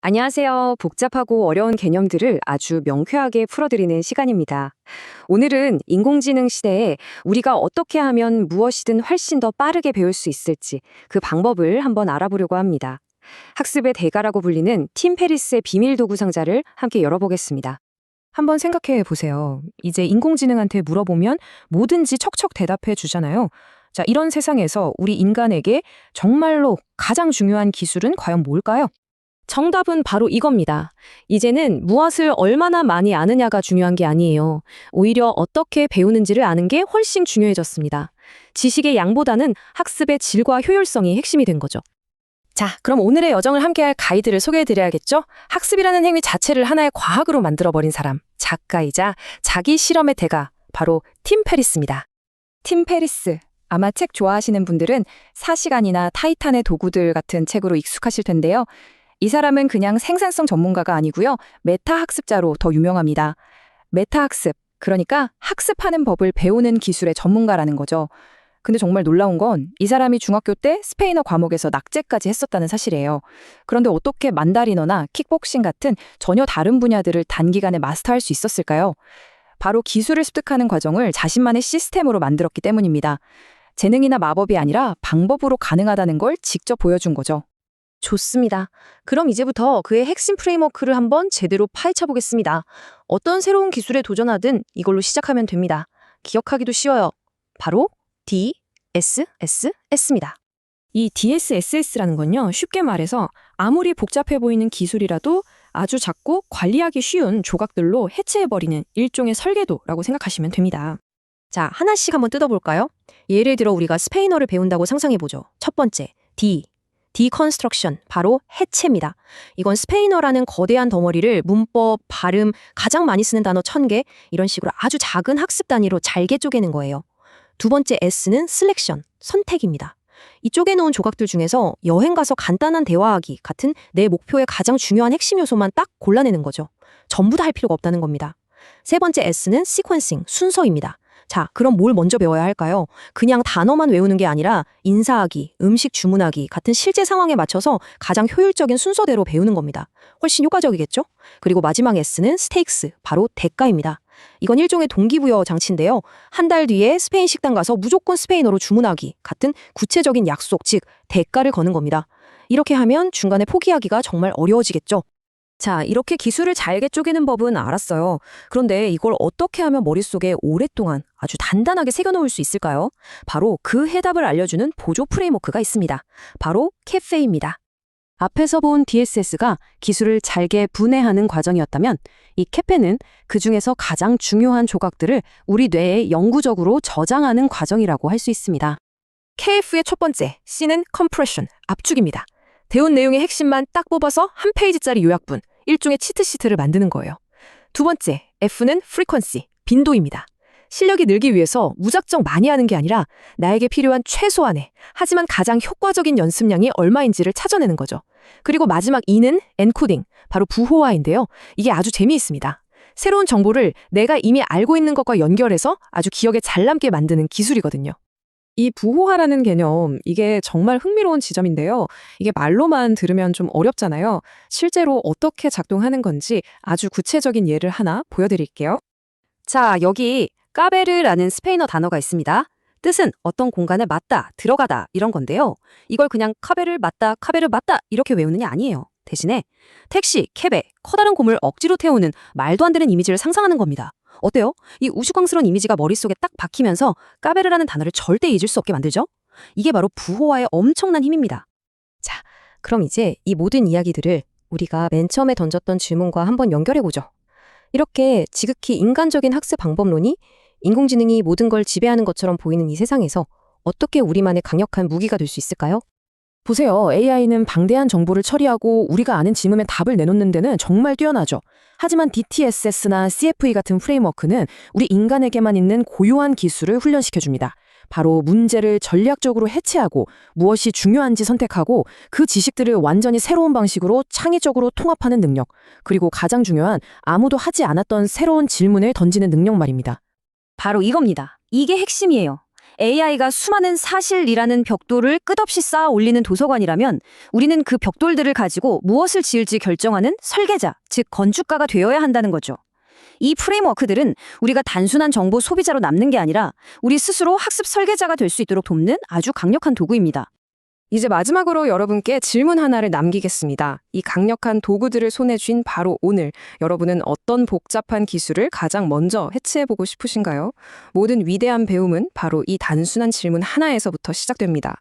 안녕하세요. 복잡하고 어려운 개념들을 아주 명쾌하게 풀어드리는 시간입니다. 오늘은 인공지능 시대에 우리가 어떻게 하면 무엇이든 훨씬 더 빠르게 배울 수 있을지 그 방법을 한번 알아보려고 합니다. 학습의 대가라고 불리는 팀 페리스의 비밀 도구 상자를 함께 열어보겠습니다. 한번 생각해 보세요. 이제 인공지능한테 물어보면 뭐든지 척척 대답해 주잖아요. 자, 이런 세상에서 우리 인간에게 정말로 가장 중요한 기술은 과연 뭘까요? 정답은 바로 이겁니다. 이제는 무엇을 얼마나 많이 아느냐가 중요한 게 아니에요. 오히려 어떻게 배우는지를 아는 게 훨씬 중요해졌습니다. 지식의 양보다는 학습의 질과 효율성이 핵심이 된 거죠. 자, 그럼 오늘의 여정을 함께할 가이드를 소개해 드려야겠죠? 학습이라는 행위 자체를 하나의 과학으로 만들어버린 사람, 작가이자 자기 실험의 대가, 바로 팀 페리스입니다. 팀 페리스. 아마 책 좋아하시는 분들은 4시간이나 타이탄의 도구들 같은 책으로 익숙하실 텐데요. 이 사람은 그냥 생산성 전문가가 아니고요. 메타 학습자로 더 유명합니다. 메타 학습, 그러니까 학습하는 법을 배우는 기술의 전문가라는 거죠. 근데 정말 놀라운 건 이 사람이 중학교 때 스페인어 과목에서 낙제까지 했었다는 사실이에요. 그런데 어떻게 만다리너나 킥복싱 같은 전혀 다른 분야들을 단기간에 마스터할 수 있었을까요? 바로 기술을 습득하는 과정을 자신만의 시스템으로 만들었기 때문입니다. 재능이나 마법이 아니라 방법으로 가능하다는 걸 직접 보여준 거죠. 좋습니다. 그럼 이제부터 그의 핵심 프레임워크를 한번 제대로 파헤쳐 보겠습니다. 어떤 새로운 기술에 도전하든 이걸로 시작하면 됩니다. 기억하기도 쉬워요. 바로 DSSS입니다. 이 DSSS라는 건요, 쉽게 말해서 아무리 복잡해 보이는 기술이라도 아주 작고 관리하기 쉬운 조각들로 해체해버리는 일종의 설계도라고 생각하시면 됩니다. 자, 하나씩 한번 뜯어볼까요? 예를 들어 우리가 스페인어를 배운다고 상상해보죠. 첫 번째, 디컨스트럭션, 바로 해체입니다. 이건 스페인어라는 거대한 덩어리를 문법, 발음, 가장 많이 쓰는 단어 1000개, 이런 식으로 아주 작은 학습 단위로 잘게 쪼개는 거예요. 두 번째 S는 셀렉션, 선택입니다. 이 쪼개놓은 조각들 중에서 여행 가서 간단한 대화하기 같은 내 목표의 가장 중요한 핵심 요소만 딱 골라내는 거죠. 전부 다 할 필요가 없다는 겁니다. 세 번째 S는 시퀀싱, 순서입니다. 자, 그럼 뭘 먼저 배워야 할까요? 그냥 단어만 외우는 게 아니라 인사하기, 음식 주문하기 같은 실제 상황에 맞춰서 가장 효율적인 순서대로 배우는 겁니다. 훨씬 효과적이겠죠? 그리고 마지막 S는 스테이크스, 바로 대가입니다. 이건 일종의 동기부여 장치인데요. 한 달 뒤에 스페인 식당 가서 무조건 스페인어로 주문하기 같은 구체적인 약속, 즉 대가를 거는 겁니다. 이렇게 하면 중간에 포기하기가 정말 어려워지겠죠? 자, 이렇게 기술을 잘게 쪼개는 법은 알았어요. 그런데 이걸 어떻게 하면 머릿속에 오랫동안 아주 단단하게 새겨놓을 수 있을까요? 바로 그 해답을 알려주는 보조 프레임워크가 있습니다. 바로 캐페입니다. 앞에서 본 DSS가 기술을 잘게 분해하는 과정이었다면 이 캐페는 그중에서 가장 중요한 조각들을 우리 뇌에 영구적으로 저장하는 과정이라고 할 수 있습니다. KF의 첫 번째, C는 컴프레션, 압축입니다. 배운 내용의 핵심만 딱 뽑아서 한 페이지짜리 요약분, 일종의 치트시트를 만드는 거예요. 두 번째, F는 프리퀀시, 빈도입니다. 실력이 늘기 위해서 무작정 많이 하는 게 아니라 나에게 필요한 최소한의, 하지만 가장 효과적인 연습량이 얼마인지를 찾아내는 거죠. 그리고 마지막 E는 엔코딩, 바로 부호화인데요. 이게 아주 재미있습니다. 새로운 정보를 내가 이미 알고 있는 것과 연결해서 아주 기억에 잘 남게 만드는 기술이거든요. 이 부호화라는 개념, 이게 정말 흥미로운 지점인데요. 이게 말로만 들으면 좀 어렵잖아요. 실제로 어떻게 작동하는 건지 아주 구체적인 예를 하나 보여드릴게요. 자, 여기 까베르라는 스페인어 단어가 있습니다. 뜻은 어떤 공간에 맞다, 들어가다 이런 건데요. 이걸 그냥 카베르 맞다, 카베르 맞다 이렇게 외우는 게 아니에요. 대신에 택시, 캐베, 커다란 곰을 억지로 태우는 말도 안 되는 이미지를 상상하는 겁니다. 어때요? 이 우스꽝스러운 이미지가 머릿속에 딱 박히면서 까베르라는 단어를 절대 잊을 수 없게 만들죠? 이게 바로 부호화의 엄청난 힘입니다. 자, 그럼 이제 이 모든 이야기들을 우리가 맨 처음에 던졌던 질문과 한번 연결해보죠. 이렇게 지극히 인간적인 학습 방법론이 인공지능이 모든 걸 지배하는 것처럼 보이는 이 세상에서 어떻게 우리만의 강력한 무기가 될 수 있을까요? 보세요. AI는 방대한 정보를 처리하고 우리가 아는 질문에 답을 내놓는 데는 정말 뛰어나죠. 하지만 DTSS나 CFE 같은 프레임워크는 우리 인간에게만 있는 고유한 기술을 훈련시켜줍니다. 바로 문제를 전략적으로 해체하고 무엇이 중요한지 선택하고 그 지식들을 완전히 새로운 방식으로 창의적으로 통합하는 능력, 그리고 가장 중요한 아무도 하지 않았던 새로운 질문을 던지는 능력 말입니다. 바로 이겁니다. 이게 핵심이에요. AI가 수많은 사실이라는 벽돌을 끝없이 쌓아 올리는 도서관이라면 우리는 그 벽돌들을 가지고 무엇을 지을지 결정하는 설계자, 즉 건축가가 되어야 한다는 거죠. 이 프레임워크들은 우리가 단순한 정보 소비자로 남는 게 아니라 우리 스스로 학습 설계자가 될 수 있도록 돕는 아주 강력한 도구입니다. 이제 마지막으로 여러분께 질문 하나를 남기겠습니다. 이 강력한 도구들을 손에 쥔 바로 오늘, 여러분은 어떤 복잡한 기술을 가장 먼저 해체해보고 싶으신가요? 모든 위대한 배움은 바로 이 단순한 질문 하나에서부터 시작됩니다.